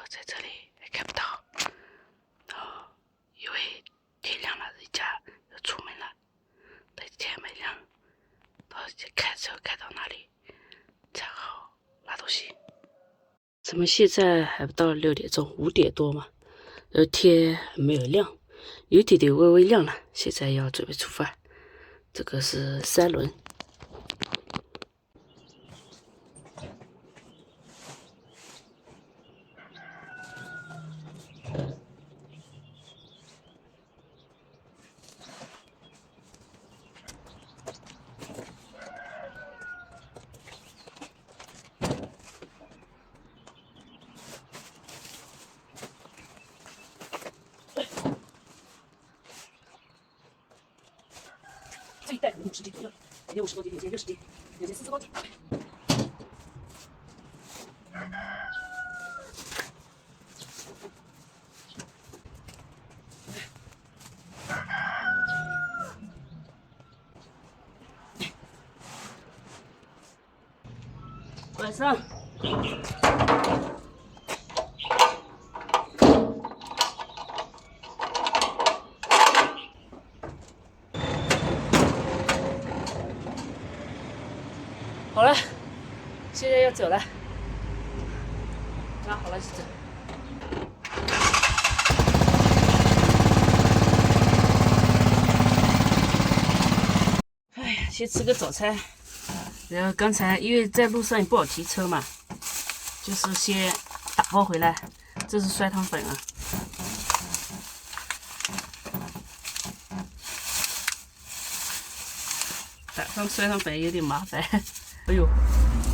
在这里还看不到。因为天亮了，人家要出门了，等天没亮，到开车开到那里才好拿东西。咱们现在还不到6点钟，5点多嘛，天还没有亮，有点点微微亮了。现在要准备出发，这个是3轮。这一袋可能50斤左右，50多斤，有些60斤，有些40多斤。晚上。好了，现在要走了，拿好了就走。哎呀，先吃个早餐，然后刚才因为在路上也不好提车嘛，就是先打包回来。这是酸汤粉啊，打上酸汤粉有点麻烦。哎呦，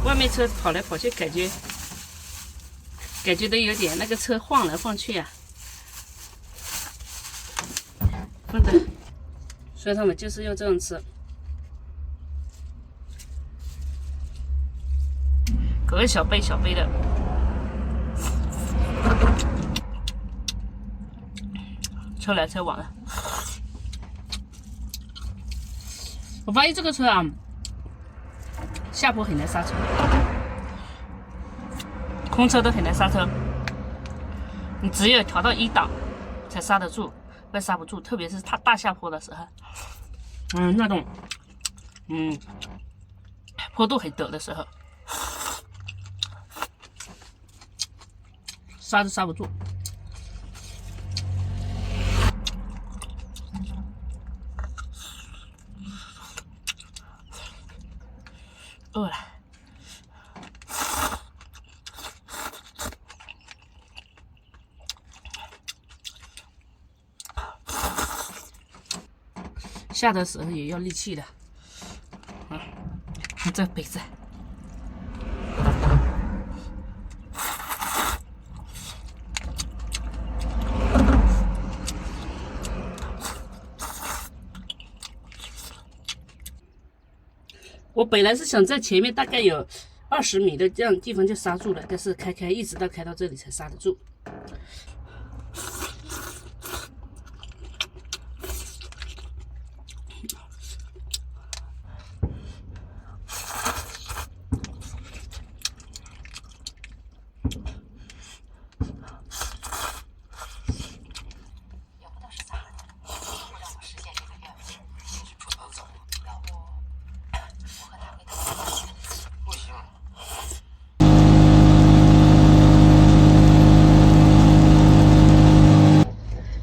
外面车跑来跑去，感觉都有点那个车晃来晃去呀。放着，酸汤粉就是要这样吃，隔小杯小杯的。车来车往的。我发现这个车啊，下坡很难刹车，空车都很难刹车，你只有调到1档才刹得住，不然刹不住。特别是它大下坡的时候，那种坡度很陡的时候，刹都刹不住。饿了，下的时候也要力气的。看这杯子，我本来是想在前面大概有20米的这样地方就刹住了，但是一直到开到这里才刹得住。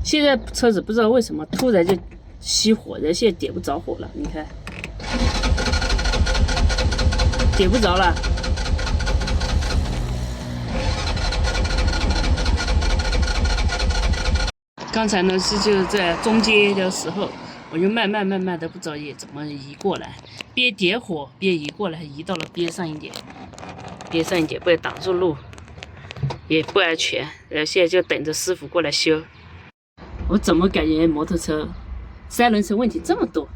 现在车子不知道为什么突然就熄火，人现在点不着火了，你看，点不着了。刚才呢就是在中间的时候，我就慢慢的不知道也怎么移过来，边点火边移过来，移到了边上一点，不然挡住路，也不安全。然后现在就等着师傅过来修。我怎么感觉摩托车3轮车问题这么多？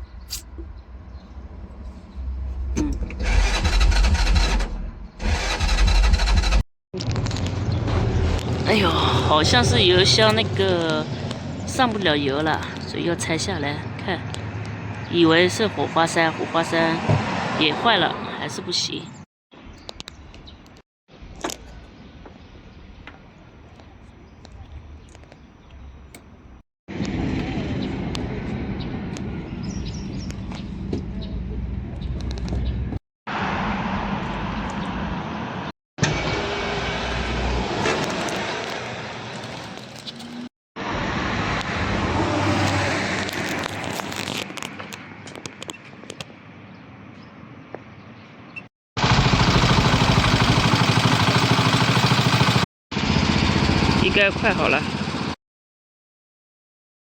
哎呦，好像是油箱那个上不了油了，所以要拆下来看。以为是火花塞也坏了，还是不行。该快好了。